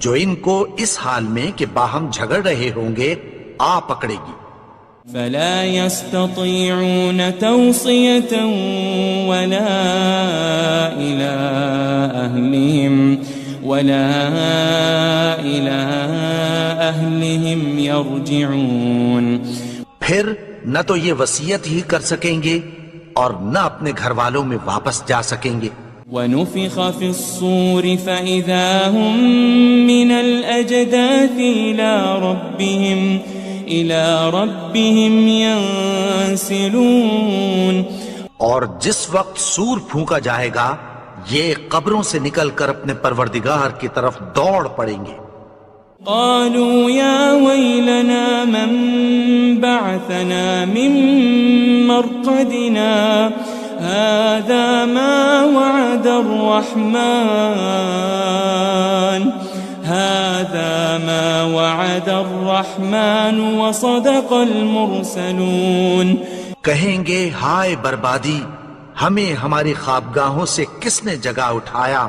جو ان کو اس حال میں کہ باہم جھگڑ رہے ہوں گے آ پکڑے گی. فلا يستطيعون توصية ولا إلى أهلهم يرجعون. پھر نہ تو یہ وصیت ہی کر سکیں گے اور نہ اپنے گھر والوں میں واپس جا سکیں گے. وَنُفِخَ فِي الصُّورِ فَإِذَا هُم مِّنَ الْأَجْدَاثِ إِلَى رَبِّهِمْ يَنسِلُونَ. اور جس وقت سور پھونکا جائے گا یہ قبروں سے نکل کر اپنے پروردگار کی طرف دوڑ پڑیں گے. قالوا يا ويلنا من بعثنا من مرقدنا هذا ما وعد الرحمن وصدق المرسلون. کہیں گے ہائے بربادی، ہمیں ہماری خوابگاہوں سے کس نے جگا اٹھایا،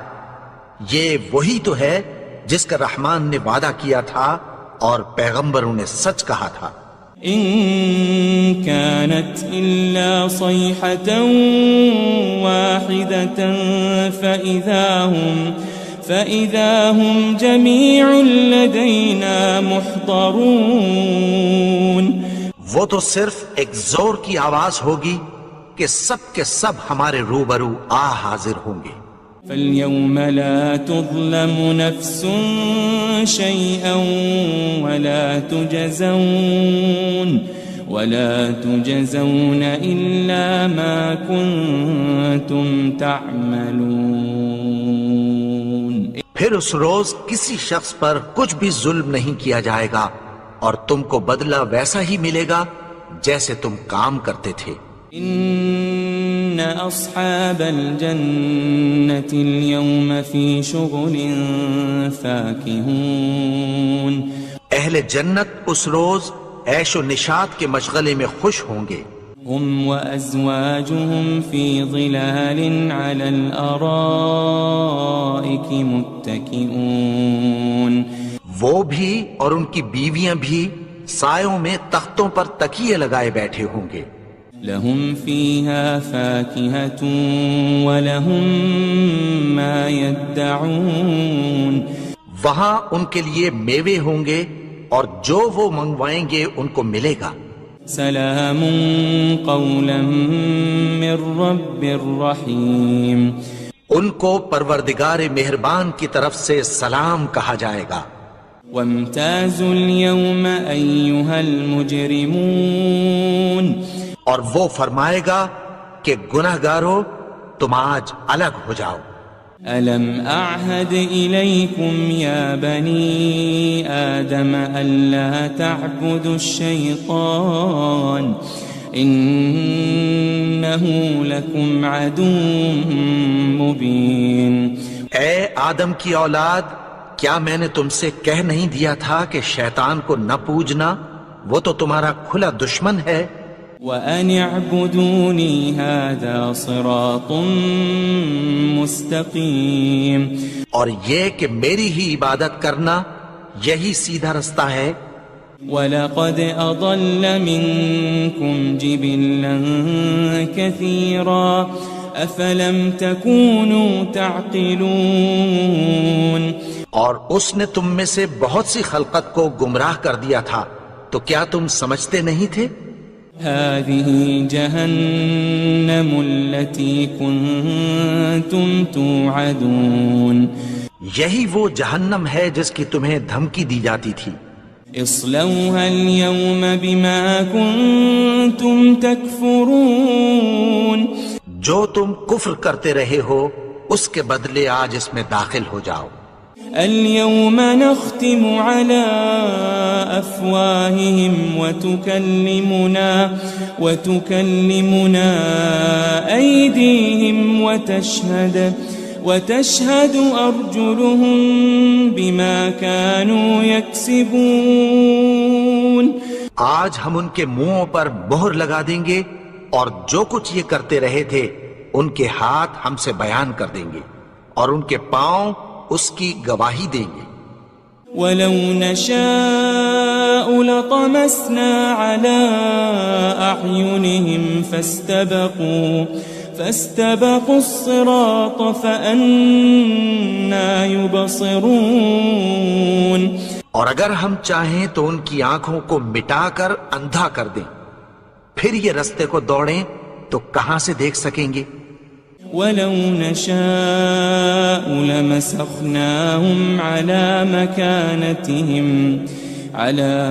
یہ وہی تو ہے جس کا رحمان نے وعدہ کیا تھا اور پیغمبروں نے سچ کہا تھا. إن كانت إلا صيحة واحدة فإذا هم جميع لدينا محضرون. وہ تو صرف ایک زور کی آواز ہوگی کہ سب کے سب ہمارے روبرو حاضر ہوں گے. فاليوم لا تظلم نفس شيئا ولا تجزون إلا ما كنتم تعملون. پھر اس روز کسی شخص پر کچھ بھی ظلم نہیں کیا جائے گا اور تم کو بدلہ ویسا ہی ملے گا جیسے تم کام کرتے تھے. إن أصحاب الجنة اليوم في شغل فاكهون. اہل جنت اس روز عیش و نشاط کے مشغلے میں خوش ہوں گے. هم وأزواجهم في ظلال على الأرائك متكئون. وہ بھی اور ان کی بیویاں بھی سایوں میں تختوں پر تکیے لگائے بیٹھے ہوں گے. لهم فيها فاكهة ولهم ما يدعون. وہاں ان کے لیے میوے ہوں گے اور جو وہ منگوائیں گے ان کو ملے گا. سلام قولا من رب الرحیم. ان کو پروردگار مہربان کی طرف سے سلام کہا جائے گا. وامتازوا اليوم أيها المجرمون. اور وہ فرمائے گا کہ گناہگارو تم آج الگ ہو جاؤ. ألم أعهد إليكم يا بني آدم ألا تعبدوا الشيطان إنه لكم عدو مبين. اے آدم کی اولاد، کیا میں نے تم سے کہہ نہیں دیا تھا کہ شیطان کو نہ پوجنا، وہ تو تمہارا کھلا دشمن ہے. وَأَنِ اعْبُدُونِي هَذَا صِرَاطٌ مُسْتَقِيم، اور یہ کہ میری ہی عبادت کرنا یہی سیدھا رستہ ہے۔ وَلَقَدْ أَضَلَّ مِنْكُمْ جِبِلًّا كَثِيرًا أَفَلَمْ تَكُونُوا تَعْقِلُونَ، اور اس نے تم میں سے بہت سی خلقت کو گمراہ کر دیا تھا، تو کیا تم سمجھتے نہیں تھے؟ هذه جهنم التي كنتم توعدون، یہی وہ جہنم ہے جس کی تمہیں دھمکی دی جاتی تھی۔ اصلوها اليوم بما كنتم تكفرون، جو تم کفر کرتے رہے ہو اس کے بدلے آج اس میں داخل ہو جاؤ۔ اليوم نختم على أفواههم وتكلمنا أيديهم وتشهد أرجلهم بما كانوا يكسبون، آج ہم ان کے منہوں پر مہر لگا دیں گے، اور جو کچھ یہ کرتے رہے تھے ان کے ہاتھ ہم سے بیان کر دیں گے، اور ان کے پاؤں اس کی گواہی دیں گے۔ وَلَوْ نَشَاءُ لَطَمَسْنَا عَلَىٰ أَعْيُنِهِمْ فَاسْتَبَقُوا الصِّرَاطَ فَأَنَّىٰ يُبْصِرُونَ، اور اگر ہم چاہیں تو ان کی آنکھوں کو مٹا کر اندھا کر دیں، پھر یہ رستے کو دوڑیں تو کہاں سے دیکھ سکیں گے؟ وَلَوْ نَشَاءُ لَمَسَخْنَاهُمْ عَلَىٰ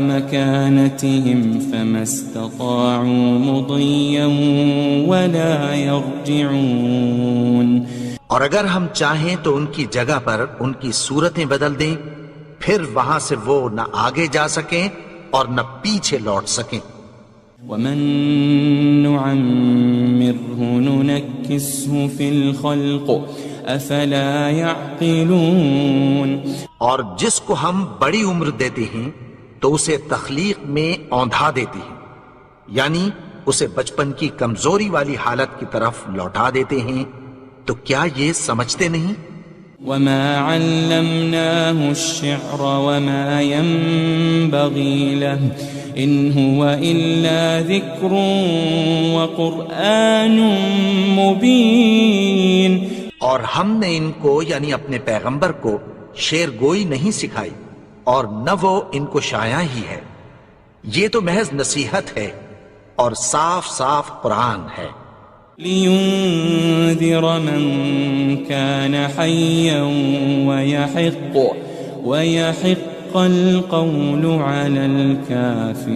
مَكَانَتِهِمْ فَمَا اسْتَطَاعُوا مُضِيًّا وَلَا يَرْجِعُونَ، اور اگر ہم چاہیں تو ان کی جگہ پر ان کی صورتیں بدل دیں، پھر وہاں سے وہ نہ آگے جا سکیں اور نہ پیچھے لوٹ سکیں۔ وَمَن نُعَمِّرْهُ نُنَكِّسْهُ فِي الْخَلْقِ أَفَلَا يَعْقِلُونَ، اور جس کو ہم بڑی عمر دیتے ہیں تو اسے تخلیق میں اوندھا دیتے ہیں، یعنی اسے بچپن کی کمزوری والی حالت کی طرف لوٹا دیتے ہیں، تو کیا یہ سمجھتے نہیں؟ وَمَا عَلَّمْنَاهُ الشِّعْرَ وَمَا يَنبَغِي لَهُ إِنْ هُوَ إِلَّا ذِكْرٌ وَقُرْآنٌ مُبِينٌ، اور ہم نے ان کو یعنی اپنے پیغمبر کو شعر گوئی نہیں سکھائی، اور نہ وہ ان کو شایع ہی ہے، یہ تو محض نصیحت ہے اور صاف صاف قرآن ہے۔ لِيُنذِرَ مَن كَانَ حَيًّا وَيَحِقَّ الْقَوْلُ عَلَى الْكَافِرِينَ،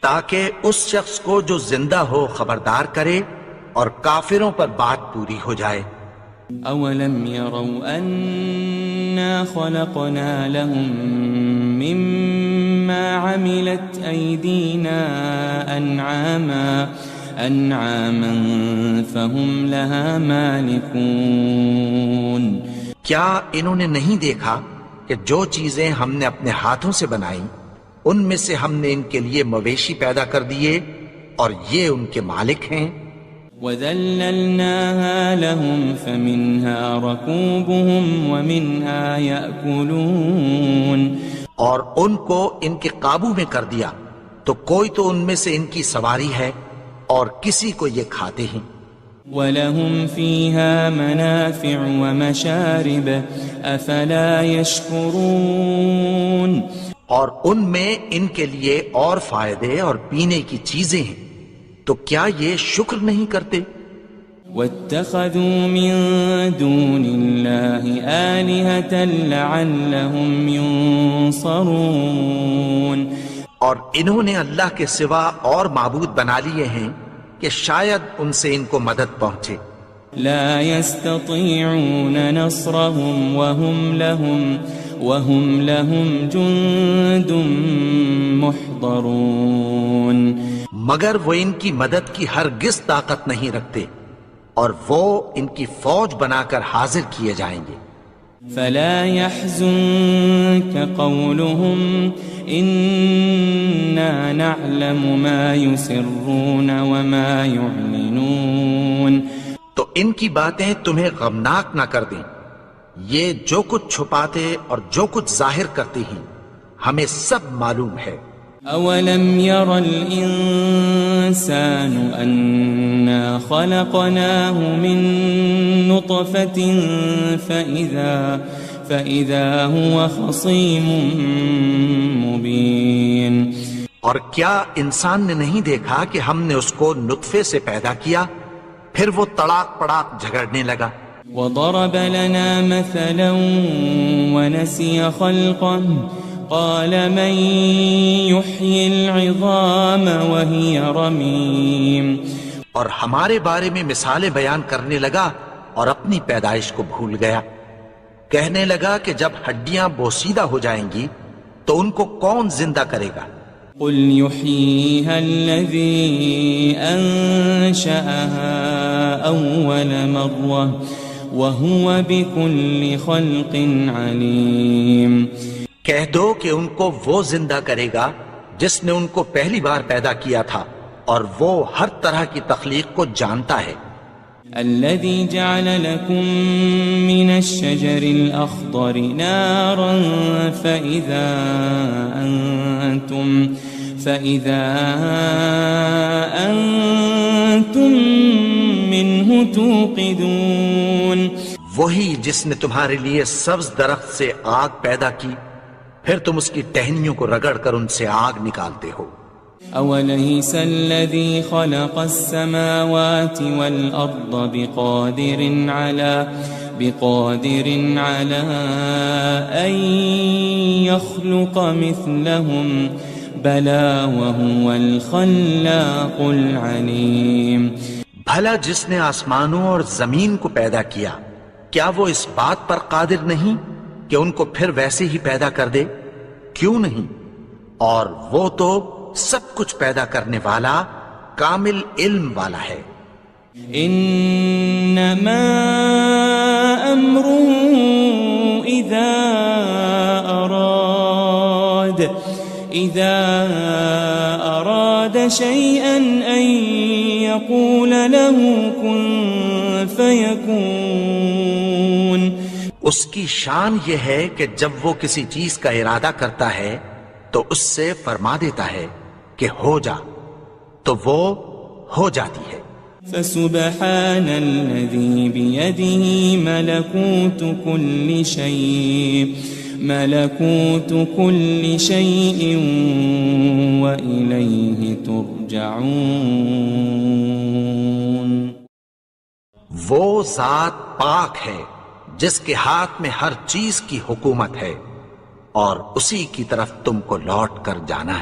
تاکہ اس شخص کو جو زندہ ہو خبردار کرے اور کافروں پر بات پوری ہو جائے۔ أَوَلَمْ يَرَوْا أَنَّا خَلَقْنَا لَهُم مِّمَّا عَمِلَتْ أَيْدِينَا أَنْعَامًا فَهُمْ لَهَا مَالِكُونَ، کیا انہوں نے نہیں دیکھا کہ جو چیزیں ہم نے اپنے ہاتھوں سے بنائیں ان میں سے ہم نے ان کے لیے مویشی پیدا کر دیے اور یہ ان کے مالک ہیں۔ وَذَلَّلْنَاهَا لَهُمْ فَمِنْهَا رَكُوبُهُمْ وَمِنْهَا يَأْكُلُونَ، اور ان کو ان کے قابو میں کر دیا، تو کوئی تو ان میں سے ان کی سواری ہے اور کسی کو یہ کھاتے ہیں۔ وَلَهُمْ فِيهَا مَنَافِعُ وَمَشَارِبُ أَفَلَا يَشْكُرُونَ، اور ان میں ان کے لیے اور فائدے اور پینے کی چیزیں ہیں، تو کیا یہ شکر نہیں کرتے؟ وَاتَّخَذُوا مِن دُونِ اللَّهِ آلِهَةً لَعَلَّهُمْ يُنصَرُونَ، اور انہوں نے اللہ کے سوا اور معبود بنا لیے ہیں کہ شاید ان سے ان کو مدد پہنچے۔ لا يستطيعون نصرهم وهم لهم جند محضرون، مگر وہ ان کی مدد کی ہرگز طاقت نہیں رکھتے، اور وہ ان کی فوج بنا کر حاضر کیے جائیں گے۔ فلا يحزنك قولهم إنا نعلم ما يسرون وما يعلنون. تو ان کی باتیں تمہیں غمناک نہ کر دیں. یہ جو کچھ چھپاتے اور جو کچھ ظاہر کرتے ہیں ہمیں سب معلوم ہے. أولم ير الإنسان أنا خلقناه من نطفة فإذا هو خصيم مبين. اور کیا انسان نے نہیں دیکھا کہ ہم نے اس کو نطفے سے پیدا کیا پھر وہ تڑاک پڑاک جھگڑنے لگا. وضرب لنا مثلا ونسي خلقه قال من يحيي العظام وهي رميم. اور ہمارے بارے میں مثالیں بیان کرنے لگا اور اپنی پیدائش کو بھول گیا. کہنے لگا کہ جب ہڈیاں بوسیدہ ہو جائیں گی تو ان کو کون زندہ کرے گا؟ قل يحييها الذي أنشأها أول مرة وهو بكل خلق عليم. کہہ دو کہ ان کو وہ زندہ کرے گا جس نے ان کو پہلی بار پیدا کیا تھا اور وہ ہر طرح کی تخلیق کو جانتا ہے. الذي جعل لكم من الشجر الأخضر نارا فإذا أنتم منه توقدون. وہی جس نے تمہارے لیے سبز درخت سے آگ پیدا کی پھر تم اس کی ٹہنیوں کو رگڑ کر ان سے آگ نکالتے ہو. أوليس الذي خلق السماوات والأرض بقادر على أن يخلق مثلهم بلى وهو الخلاق العليم. بھلا جس نے آسمانوں اور زمین کو پیدا کیا کیا وہ اس بات پر قادر نہیں کہ ان کو پھر ویسے ہی پیدا کر دے؟ کیوں نہیں؟ اور وہ تو سب کچھ پیدا کرنے والا کامل علم والا ہے. انما امره اذا اراد شيئا ان يقول له كن فيكون. اس کی شان یہ ہے کہ جب وہ کسی چیز کا ارادہ کرتا ہے تو اس سے فرما دیتا ہے کہ ہو جا تو وہ ہو جاتی ہے. فسبحان الذي بيده ملكوت كل شيء وإليه ترجعون. وہ ذات پاک ہے جس کے ہاتھ میں ہر چیز کی حکومت ہے اور اسی کی طرف تم کو لوٹ کر جانا ہے.